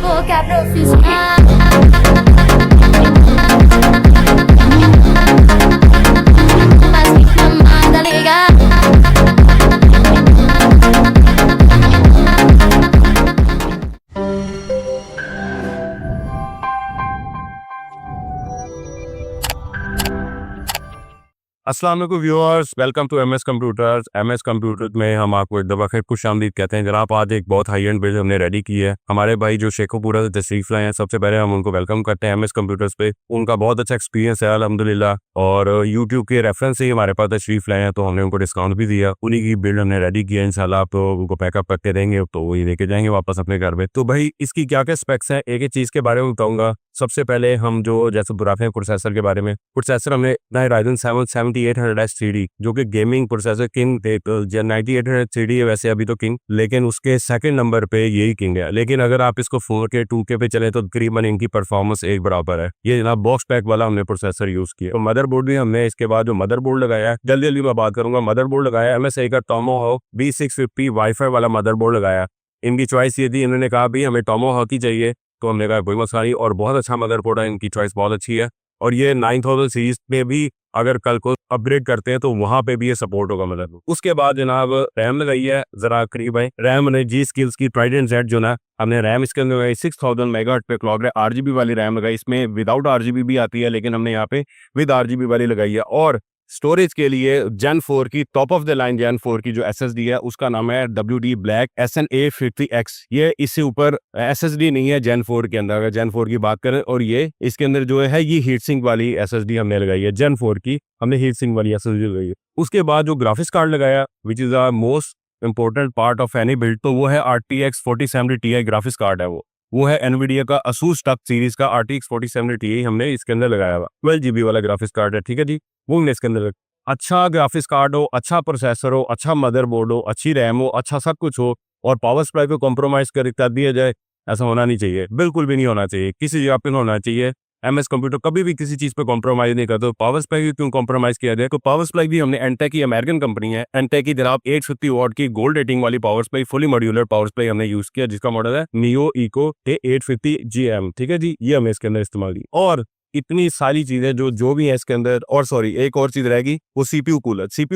boca profissional. Mas me manda ligar. अस्सलाम वालेकुम viewers, welcome to MS computers. MS computers में हम आपको एक दफ़ा फिर खुशामदीद कहते हैं। जनाब, आज एक बहुत हाई एंड बिल्ड हमने रेडी की है। हमारे भाई जो शेखोपुरा से तशरीफ लाए हैं, सबसे पहले हम उनको वेलकम करते हैं एमएस कंप्यूटर्स पे। उनका बहुत अच्छा एक्सपीरियंस है अल्हम्दुलिल्लाह, और यूट्यूब के रेफरेंस से ही हमारे पास तशरीफ लाए हैं, तो हमने उनको डिस्काउंट भी दिया। उन्हीं की बिल्ड हमने रेडी की है। इंशाल्लाह आप तो उनको पैकअप करके देंगे तो वही लेके जाएंगे वापस अपने घर में। तो भाई इसकी क्या क्या स्पेक्स हैं, एक एक चीज़ के बारे में बताऊंगा। सबसे पहले हम जो जैसे बुराते हैं प्रोसेसर के बारे में। प्रोसेसर हमने Ryzen 7 7800 जो कि गेमिंग प्रोसेसर किंग 9800 है वैसे अभी तो किंग, लेकिन उसके सेकंड नंबर पे यही किंग है। लेकिन अगर आप इसको 4K 2K पे चले तो तकरीबन इनकी परफॉर्मेंस एक बराबर है। ये जनाब बॉक्स पैक वाला हमने प्रोसेसर यूज किया। तो मदरबोर्ड भी हमने इसके बाद जो मदरबोर्ड लगाया है, जल्दी जल्दी मैं बात करूंगा। मदरबोर्ड लगाया MSI का टोमोहॉक B650 वाईफाई वाला मदरबोर्ड लगाया। इनकी चॉइस ये थी, इन्होंने कहा भी हमें टोमोहॉक ही चाहिए, तो हमने कहा कोई मसला नहीं, और बहुत अच्छा मदरबोर्ड है, इनकी चॉइस बहुत अच्छी है। और ये 9000 सीरीज में भी अगर कल को अपग्रेड करते हैं तो वहां पे भी ये सपोर्ट होगा मदरबोर्ड। उसके बाद जनाब रैम लगाई है, जरा करीब है। रैम ने जी स्किल्स की ट्राइडेंट जेड जो ना हमने रैम इसके अंदर लगाई 6000 मेगाहर्ट्ज पे क्लॉक है। RGB वाली रैम लगाई, इसमें विदाउट RGB भी आती है, लेकिन हमने यहाँ पे विद RGB वाली लगाई है। और स्टोरेज के लिए Gen 4 की top of the line Gen 4 की जो SSD है उसका नाम है WD Black SNA50X। ये इससे ऊपर SSD नहीं है Gen 4 के अंदर, अगर Gen 4 की बात करें। और ये इसके अंदर जो है ये हीट सिंक वाली SSD हमने लगाई है। Gen 4 की हमने हीट सिंक वाली SSD लगाई है। उसके बाद जो ग्राफिक्स कार्ड लगाया which is the most important part of any build, तो वो है RTX 4070 Ti ग्राफिक्स कार्ड है। वो है एनवीडिया का ASUS टफ सीरीज का RTX 4070 Ti हमने इसके अंदर लगाया हुआ 12GB वाला ग्राफिक्स कार्ड है, ठीक है जी। वो हमने इसके अंदर अच्छा ग्राफिक्स कार्ड हो, अच्छा प्रोसेसर हो, अच्छा मदरबोर्ड हो, अच्छी रैम हो, अच्छा सब कुछ हो, और पावर सप्लाई को कॉम्प्रोमाइज कर दिया जाए, ऐसा होना नहीं चाहिए, बिल्कुल भी नहीं होना चाहिए। किसी जगह पे होना चाहिए। एमएस कंप्यूटर कभी भी किसी चीज पे कॉम्प्रोमाइज नहीं करते। तो पावर सप्लाई भी क्यों कॉम्प्रोमाइज किया जाए? तो पावर सप्लाई भी हमने एंटेक की अमेरिकन कंपनी है, एंटेक की जनाब 850 वॉट की गोल्ड रेटिंग वाली power supply, fully modular power supply हमने यूज किया, जिसका मॉडल है नियो इको A850GM, ठीक है जी। ये हमने इसके अंदर इस्तेमाल की। और इतनी सारी चीजें जो भी है इसके अंदर। और सॉरी, एक और चीज रहेगी, वो सीपीयू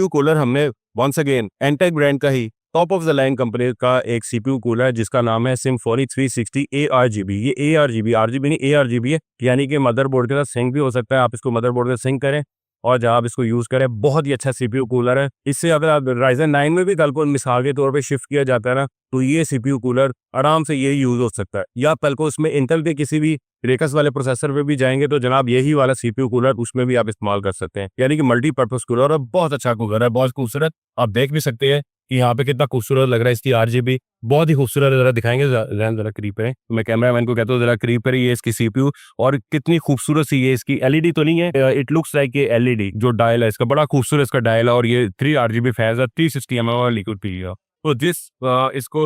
कूलर हमने वंस अगेन एंटेक ब्रांड का ही top of the line company का एक सीपीयू कूलर है, जिसका नाम है सिम्फोनी 360 ARGB। ये ARGB RGB नहीं ARGB है, यानी कि मदरबोर्ड के साथ सिंक भी हो सकता है। आप इसको मदरबोर्ड से सिंक करें और जब आप इसको यूज करें, बहुत ही अच्छा सीपीयू कूलर है। इससे अगर आप Ryzen 9 में भी कल को मिसाल के तौर पे शिफ्ट किया जाता है ना, तो ये सीपीयू कूलर आराम से ये यूज हो सकता है। या कल को उसमें इंटेल के किसी भी रेकस वाले प्रोसेसर पे भी जाएंगे तो जनाब यही वाला सीपीयू कूलर उसमें भी आप इस्तेमाल कर सकते हैं। यानी कि मल्टीपर्पज कूलर है, बहुत अच्छा कूलर है, बहुत खूबसूरत। आप देख भी सकते हैं कि यहाँ पे कितना खूबसूरत लग रहा है। इसकी RGB बहुत ही खूबसूरत, जरा दिखाएंगे, जरा करीब पे। मैं कैमरामैन को कहता हूँ जरा करीब पर, ये इसकी सीपीयू, और कितनी खूबसूरत सी ये इसकी LED तो नहीं है, इट लुक्स लाइक ये LED जो डायल है इसका, बड़ा खूबसूरत इसका डायल है। और ये 3 RGB फैज है, 360 mm लिक्विड पीएगा। तो इसको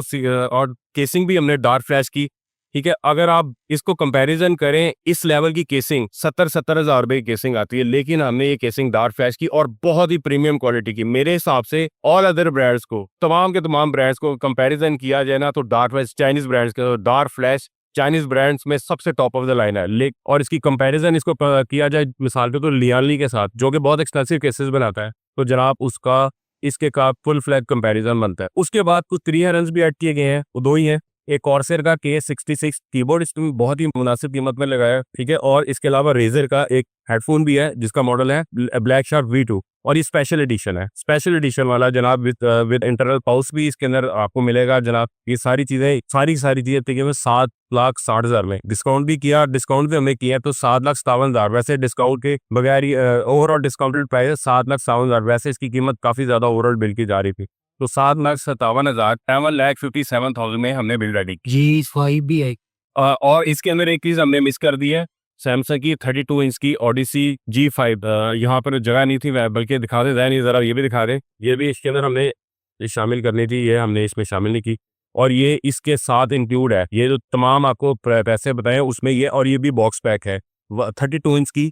और केसिंग भी हमने डार्क फ्लैश की, ठीक है। अगर आप इसको कंपैरिजन करें, इस लेवल की केसिंग 70 हज़ार रुपए की केसिंग आती है, लेकिन हमने ये केसिंग डार्क फ्लैश की और बहुत ही प्रीमियम क्वालिटी की। मेरे हिसाब से ऑल अदर ब्रांड्स को, तमाम के तमाम ब्रांड्स को कंपैरिजन किया जाए ना, तो डार्क फ्लैश चाइनीज ब्रांड्स के, डार्क फ्लैश चाइनीज ब्रांड्स में सबसे टॉप ऑफ द लाइन है। और इसकी कंपैरिजन इसको किया जाए मिसाल के तो लियानली के साथ, जो कि बहुत एक्सपेंसिव केसेस बनाता है, तो जनाब उसका इसके का फुल फ्लैग कंपैरिजन बनता है। उसके बाद कुछ 3 रन भी ऐड किए गए हैं, वो 2 ही हैं। एक कॉर्सेर का K66 कीबोर्ड इसमें बहुत ही मुनासिब कीमत में लगाया, ठीक है। और इसके अलावा रेजर का एक हेडफोन भी है, जिसका मॉडल है ब्लैक शार्क V2, और ये स्पेशल एडिशन है, स्पेशल एडिशन वाला जनाब, विद इंटरनल पाउच भी इसके अंदर आपको मिलेगा जनाब। ये सारी चीजें तकरीबन 7,60,000 में डिस्काउंट भी किया, डिस्काउंट भी हमने किया तो 7,57,000। वैसे डिस्काउंट के बगैर ही ओवरऑल डिस्काउंटेड प्राइस है 7,57,000। वैसे इसकी कीमत काफी ज्यादा ओवरऑल बिल की जा रही थी, तो 7,57,000 7,57,000 में हमने बिल रेडी की। G5 भी है। और इसके अंदर एक चीज हमने मिस कर दी है, सैमसंग की 32 इंच की ओडिसी G5। यहाँ पर जगह नहीं थी, बल्कि दिखा दे नहीं, जरा ये भी दिखा दे। ये भी इसके अंदर हमने शामिल करनी थी, ये हमने इसमें शामिल नहीं की, और ये इसके साथ इंक्लूड है। ये जो तमाम आपको पैसे बताए उसमें ये, और ये भी बॉक्स पैक है 32 इंच की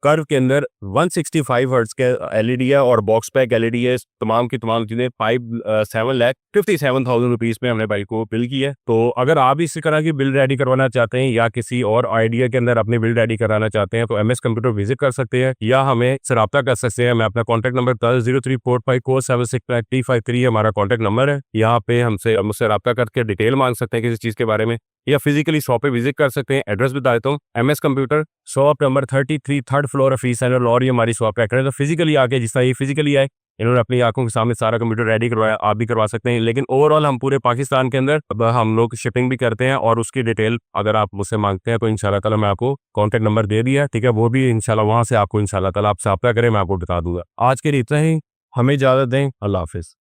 कर्व के अंदर 165 हर्ट्ज के एलईडी है और बॉक्स पैक एलईडी है। तमाम की तमाम चीजें 7,57,000 रुपीज में हमने बाइक को बिल की है। तो अगर आप इसी तरह की बिल रेडी करवाना चाहते हैं या किसी और आइडिया के अंदर अपनी बिल रेडी कराना चाहते हैं तो एमएस कंप्यूटर विजिट कर सकते हैं या हमें से रब्ता कर सकते हैं। मैं अपना कॉन्टैक्ट नंबर 0345476353 हमारा कॉन्टैक्ट नंबर है। यहाँ पे मुझसे रब्ता करके डिटेल मांग सकते हैं किसी चीज के बारे में या फिजिकली शॉप पे विजिट कर सकते हैं। एड्रेस बता देता हूँ, MS computer shop number 33 third floor office centre और ये हमारी शॉप का एड्रेस। तो फिजिकली आके जिस तरह ये फिजिकली आए इन्होंने अपनी आंखों के सामने सारा कंप्यूटर रेडी करवाया, आप भी करवा सकते हैं। लेकिन ओवरऑल हम पूरे पाकिस्तान के अंदर अब हम लोग शिपिंग भी करते हैं और उसकी डिटेल अगर आप मुझसे मांगते हैं तो इंशाल्लाह ताला मैं आपको कॉन्टैक्ट नंबर दे दिया, ठीक है, वो भी इंशाल्लाह वहां से आपको इंशाल्लाह ताला आपसे रब्ता करें, मैं आपको बता दूंगा। आज के लिए इतना ही, हमें इजाजत दें, अल्लाह हाफिज।